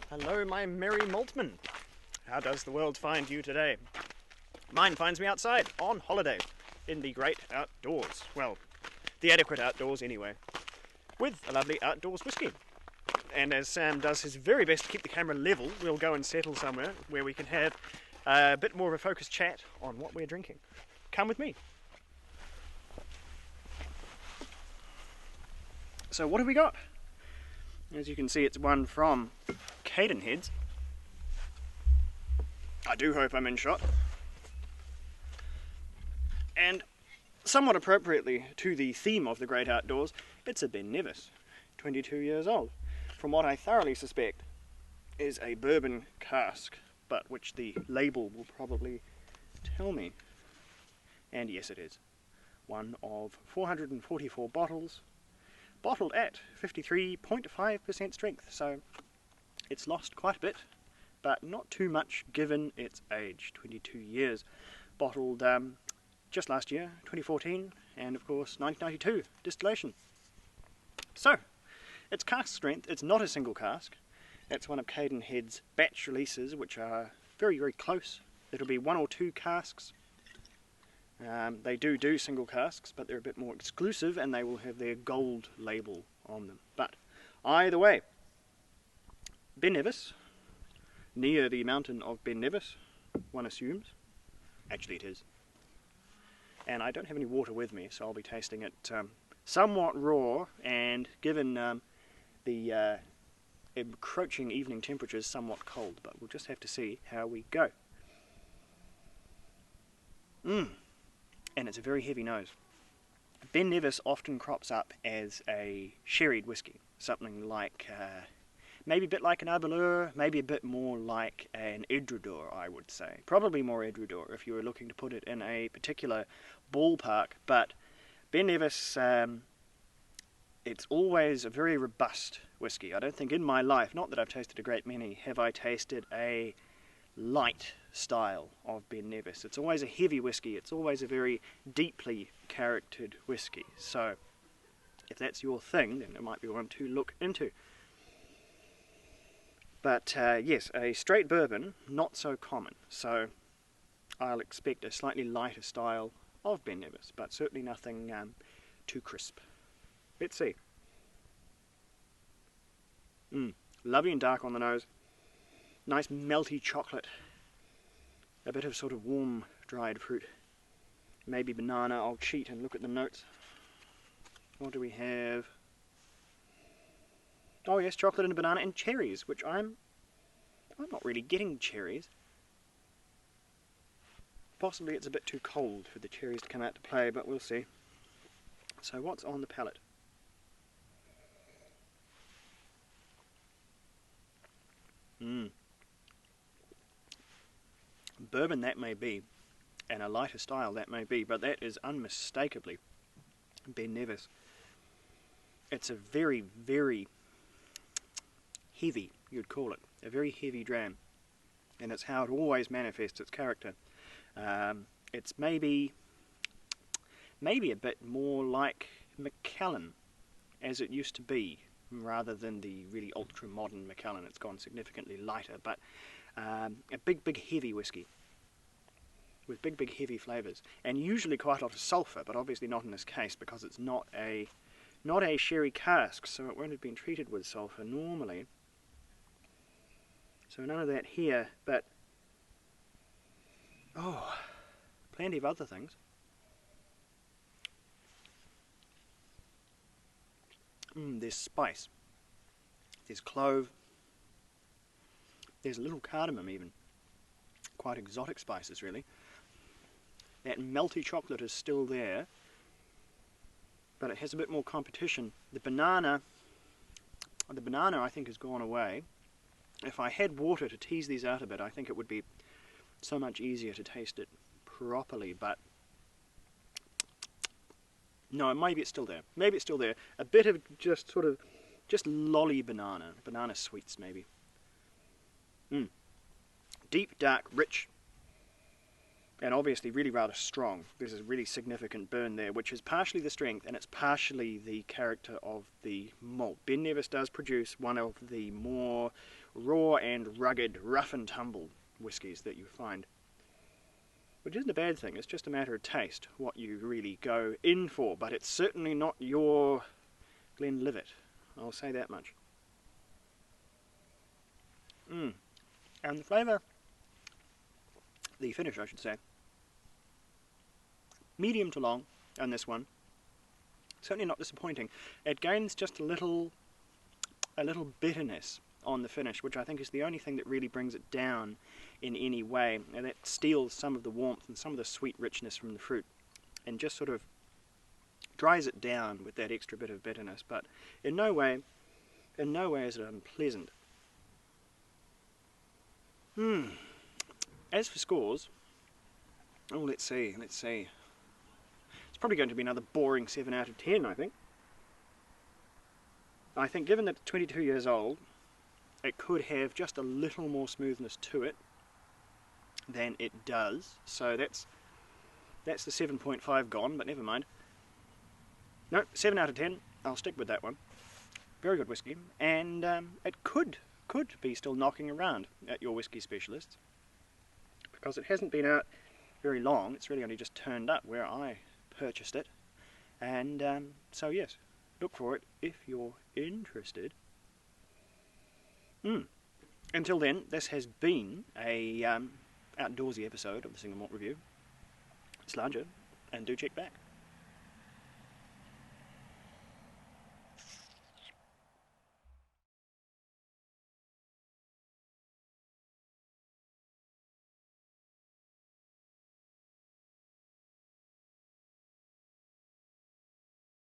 Hello, my merry maltman. How does the world find you today? Mine finds me outside, on holiday, in the great outdoors. Well, the adequate outdoors anyway, with a lovely outdoors whisky. And as Sam does his very best to keep the camera level, we'll go and settle somewhere where we can have a bit more of a focused chat on what we're drinking. Come with me. So what have we got? As you can see, it's one from Cadenheads. I do hope I'm in shot. And somewhat appropriately to the theme of the great outdoors, it's a Ben Nevis, 22 years old, from what I thoroughly suspect is a bourbon cask, but which the label will probably tell me. And yes, it is. One of 444 bottles, bottled at 53.5% strength, so it's lost quite a bit, but not too much given its age, 22 years. Bottled just last year, 2014, and of course 1992 distillation. So, it's cask strength. It's not a single cask. It's one of Cadenheads' batch releases, which are very, very close. It'll be one or two casks. They do single casks, but they're a bit more exclusive, and they will have their gold label on them. But either way, Ben Nevis, near the mountain of Ben Nevis, one assumes. Actually it is. And I don't have any water with me, so I'll be tasting it somewhat raw, and given the encroaching evening temperatures, somewhat cold. But we'll just have to see how we go. And it's a very heavy nose. Ben Nevis often crops up as a sherried whisky, something like, maybe a bit like an Arbeleur, maybe a bit more like an Edredor, I would say. Probably more Edredor if you were looking to put it in a particular ballpark, but Ben Nevis, it's always a very robust whisky. I don't think in my life, not that I've tasted a great many, have I tasted a light style of Ben Nevis. It's always a heavy whisky. It's always a very deeply charactered whisky. So if that's your thing, then it might be one to look into. But yes, a straight bourbon, not so common. So I'll expect a slightly lighter style of Ben Nevis, but certainly nothing too crisp. Let's see. Lovely and dark on the nose. Nice melty chocolate, a bit of sort of warm dried fruit, maybe banana. I'll cheat and look at the notes. What do we have? Oh yes, chocolate and banana and cherries, which I'm not really getting cherries. Possibly it's a bit too cold for the cherries to come out to play, but we'll see. So what's on the palate? Bourbon that may be, and a lighter style that may be, but that is unmistakably Ben Nevis. It's a very, very heavy, you'd call it, a very heavy dram, and it's how it always manifests its character. It's maybe a bit more like Macallan, as it used to be, rather than the really ultra-modern Macallan. It's gone significantly lighter, but a big heavy whisky with big heavy flavours, and usually quite a lot of sulphur, but obviously not in this case because it's not a sherry cask, so it won't have been treated with sulphur normally. So none of that here, but oh, plenty of other things. There's spice, there's clove, there's a little cardamom even, quite exotic spices really. That melty chocolate is still there, but it has a bit more competition. The banana I think has gone away. If I had water to tease these out a bit, I think it would be so much easier to taste it properly, but no, maybe it's still there. Maybe it's still there. A bit of just lolly banana sweets maybe. Deep, dark, rich, and obviously really rather strong. There's a really significant burn there, which is partially the strength and it's partially the character of the malt. Ben Nevis does produce one of the more raw and rugged, rough and tumble whiskies that you find. Which isn't a bad thing, it's just a matter of taste, what you really go in for, but it's certainly not your Glenlivet, I'll say that much. And the flavour, the finish I should say, medium to long on this one, certainly not disappointing. It gains just a little bitterness on the finish, which I think is the only thing that really brings it down in any way, and that steals some of the warmth and some of the sweet richness from the fruit and just sort of dries it down with that extra bit of bitterness, but in no way is it unpleasant. As for scores, oh, let's see. It's probably going to be another boring 7 out of 10, I think. I think given that it's 22 years old, it could have just a little more smoothness to it than it does. So that's the 7.5 gone, but never mind. No, 7 out of 10. I'll stick with that one. Very good whiskey, and it could be still knocking around at your whiskey specialists, because it hasn't been out very long. It's really only just turned up where I purchased it, and so yes, look for it if you're interested. Until then, this has been a outdoorsy episode of the Single Malt Review. Slange, and do check back.